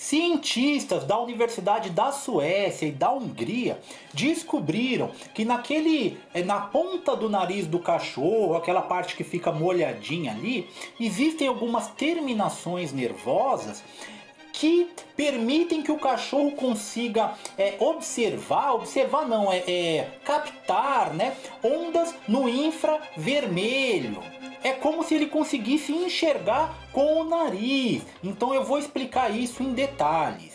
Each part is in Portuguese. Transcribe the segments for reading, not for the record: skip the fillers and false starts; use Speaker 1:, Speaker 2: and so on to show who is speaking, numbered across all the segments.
Speaker 1: Cientistas da Universidade da Suécia e da Hungria descobriram que na ponta do nariz do cachorro, aquela parte que fica molhadinha ali, existem algumas terminações nervosas que permitem que o cachorro consiga observar não, captar, né, ondas no infravermelho. É como se ele conseguisse enxergar com o nariz. Então eu vou explicar isso em detalhes.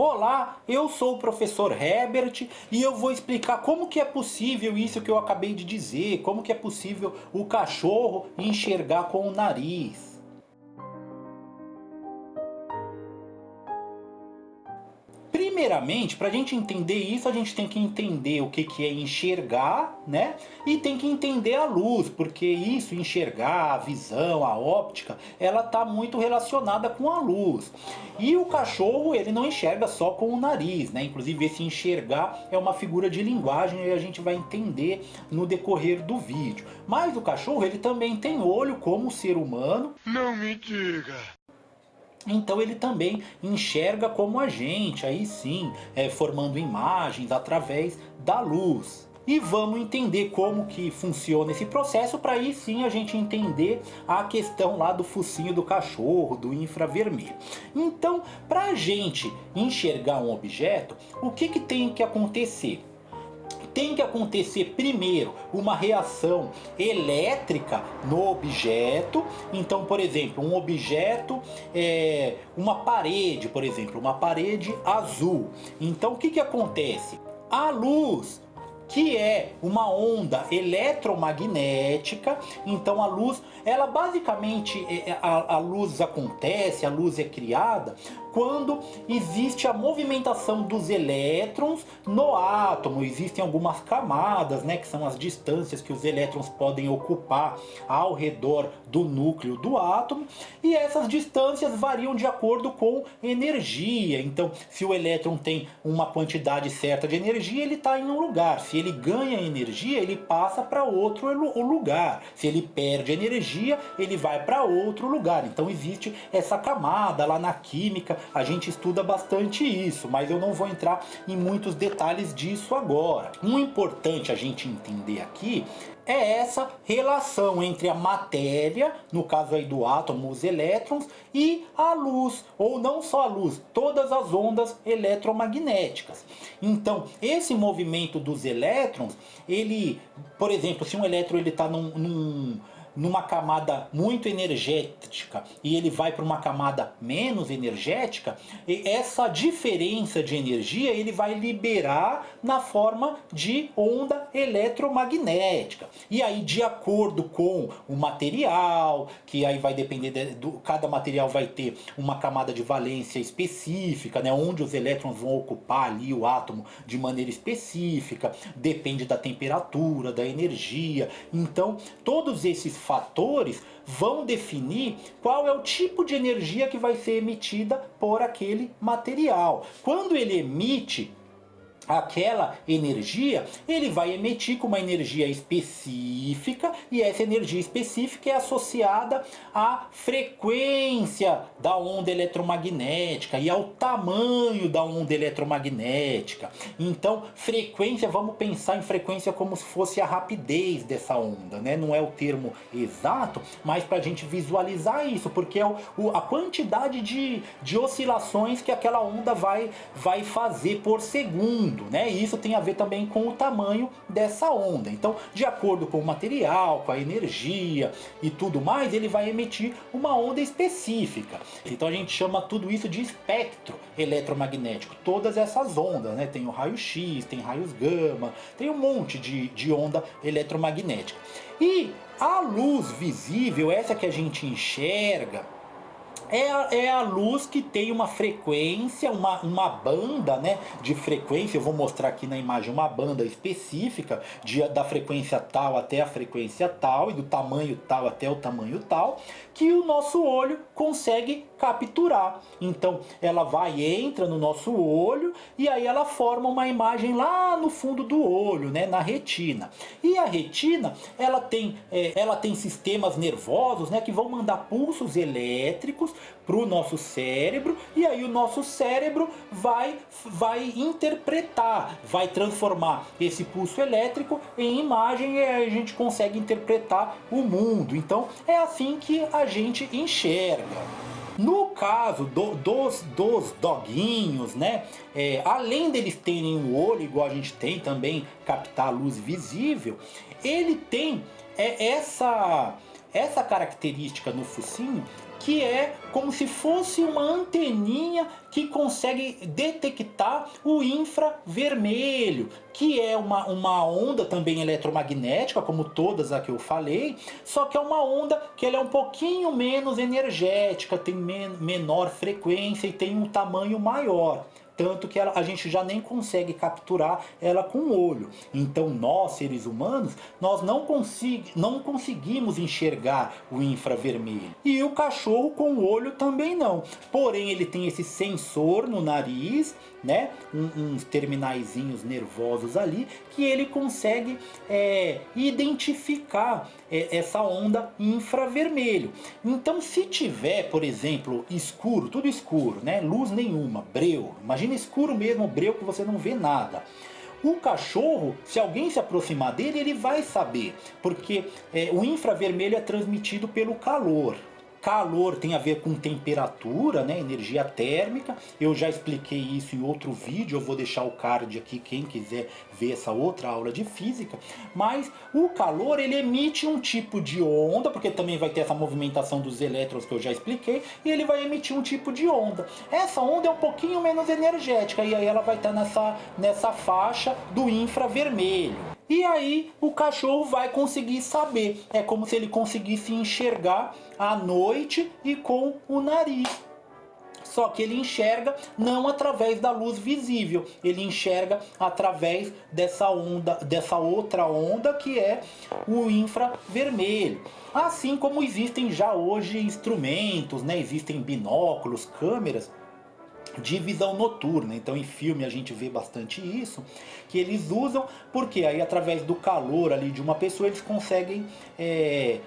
Speaker 1: Olá, eu sou o professor Herbert e eu vou explicar como que é possível isso que eu acabei de dizer, como que é possível o cachorro enxergar com o nariz. Primeiramente, para a gente entender isso, a gente tem que entender o que é enxergar, né? E tem que entender a luz, porque isso, enxergar, a visão, a óptica, ela está muito relacionada com a luz. E o cachorro, ele não enxerga só com o nariz, né? Inclusive, esse enxergar é uma figura de linguagem e a gente vai entender no decorrer do vídeo. Mas o cachorro, ele também tem olho como o ser humano.
Speaker 2: Não me diga!
Speaker 1: Então ele também enxerga como a gente, aí sim, formando imagens através da luz. E vamos entender como que funciona esse processo para aí sim a gente entender a questão lá do focinho do cachorro, do infravermelho. Então, para a gente enxergar um objeto, o que tem que acontecer? Tem que acontecer primeiro uma reação elétrica no objeto. Então, por exemplo, um objeto, uma parede, por exemplo, uma parede azul. Então, o que acontece? A luz, que é uma onda eletromagnética, então a luz, ela basicamente, a luz acontece, a luz é criada quando existe a movimentação dos elétrons no átomo. Existem algumas camadas, né, que são as distâncias que os elétrons podem ocupar ao redor do núcleo do átomo, e essas distâncias variam de acordo com energia. Então, se o elétron tem uma quantidade certa de energia, ele está em um lugar. Se ele ganha energia, ele passa para outro lugar. Se ele perde energia, ele vai para outro lugar. Então existe essa camada lá na química, a gente estuda bastante isso, mas eu não vou entrar em muitos detalhes disso agora. O importante a gente entender aqui é essa relação entre a matéria, no caso aí do átomo, os elétrons, e a luz, ou não só a luz, todas as ondas eletromagnéticas. Então, esse movimento dos elétrons, ele, por exemplo, se um elétron está numa camada muito energética e ele vai para uma camada menos energética, e essa diferença de energia ele vai liberar na forma de onda eletromagnética. E aí, de acordo com o material, que aí vai depender cada material vai ter uma camada de valência específica, né, onde os elétrons vão ocupar ali o átomo de maneira específica, depende da temperatura, da energia. Então, todos esses fatores vão definir qual é o tipo de energia que vai ser emitida por aquele material. Quando ele emite aquela energia, ele vai emitir com uma energia específica, e essa energia específica é associada à frequência da onda eletromagnética e ao tamanho da onda eletromagnética. Então, frequência, vamos pensar em frequência como se fosse a rapidez dessa onda, né? Não é o termo exato, mas para a gente visualizar isso, porque é a quantidade de oscilações que aquela onda vai fazer por segundo. Né? E isso tem a ver também com o tamanho dessa onda. Então, de acordo com o material, com a energia e tudo mais, ele vai emitir uma onda específica. Então a gente chama tudo isso de espectro eletromagnético. Todas essas ondas, né? Tem o raio-x, tem raios gama, tem um monte de onda eletromagnética. E a luz visível, essa que a gente enxerga, É a luz que tem uma frequência, uma banda, né, de frequência. Eu vou mostrar aqui na imagem uma banda específica da frequência tal até a frequência tal e do tamanho tal até o tamanho tal, que o nosso olho consegue capturar. Então ela vai, entra no nosso olho e aí ela forma uma imagem lá no fundo do olho, né, na retina. E a retina, ela tem sistemas nervosos, né, que vão mandar pulsos elétricos para o nosso cérebro, e aí o nosso cérebro vai interpretar, vai transformar esse pulso elétrico em imagem, e aí a gente consegue interpretar o mundo. Então é assim que a gente enxerga. No caso dos doguinhos, né? Além deles terem um olho, igual a gente tem também, captar a luz visível, ele tem essa característica no focinho, que é como se fosse uma anteninha que consegue detectar o infravermelho, que é uma onda também eletromagnética, como todas as que eu falei, só que é uma onda que ela é um pouquinho menos energética, tem menor frequência e tem um tamanho maior. Tanto que a gente já nem consegue capturar ela com o olho. Então nós, seres humanos, nós não conseguimos enxergar o infravermelho. E o cachorro com o olho também não. Porém ele tem esse sensor no nariz, né? Uns terminaizinhos nervosos ali, que ele consegue identificar essa onda infravermelho. Então se tiver, por exemplo, escuro, tudo escuro, né? Luz nenhuma, breu, imagina escuro mesmo, breu, que você não vê nada. O cachorro, se alguém se aproximar dele, ele vai saber, porque o infravermelho é transmitido pelo calor. Calor tem a ver com temperatura, né? Energia térmica. Eu já expliquei isso em outro vídeo, eu vou deixar o card aqui, quem quiser ver essa outra aula de física. Mas o calor, ele emite um tipo de onda, porque também vai ter essa movimentação dos elétrons que eu já expliquei, e ele vai emitir um tipo de onda. Essa onda é um pouquinho menos energética, e aí ela vai estar nessa faixa do infravermelho. E aí o cachorro vai conseguir saber. É como se ele conseguisse enxergar à noite e com o nariz. Só que ele enxerga não através da luz visível, ele enxerga através dessa outra onda, que é o infravermelho. Assim como existem já hoje instrumentos, né? Existem binóculos, câmeras de visão noturna. Então em filme a gente vê bastante isso, que eles usam, porque aí através do calor ali de uma pessoa eles conseguem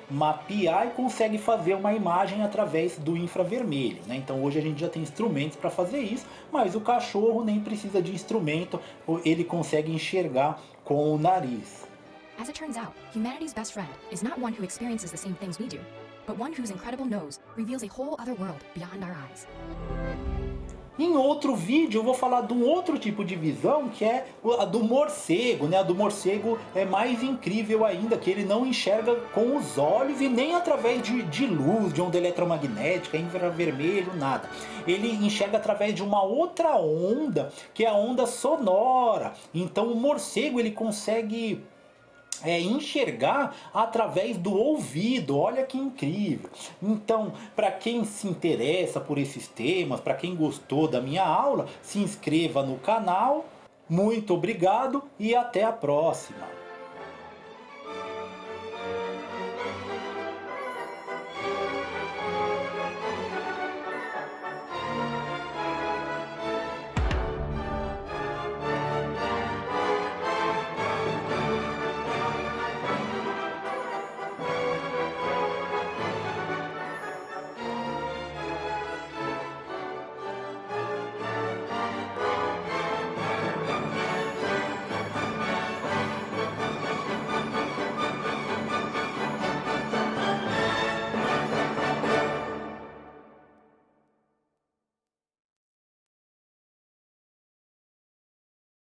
Speaker 1: mapear e conseguem fazer uma imagem através do infravermelho, né? Então hoje a gente já tem instrumentos para fazer isso, mas o cachorro nem precisa de instrumento, ele consegue enxergar com o nariz.
Speaker 2: As it turns out, humanity's best friend is not one who experiences the same things we do, but one whose incredible nose reveals a whole other world beyond our eyes.
Speaker 1: Em outro vídeo eu vou falar de um outro tipo de visão, que é a do morcego, né? A do morcego é mais incrível ainda, que ele não enxerga com os olhos e nem através de luz, de onda eletromagnética, infravermelho, nada. Ele enxerga através de uma outra onda, que é a onda sonora. Então o morcego ele consegue enxergar através do ouvido. Olha que incrível. Então, para quem se interessa por esses temas, para quem gostou da minha aula, se inscreva no canal. Muito obrigado e até a próxima.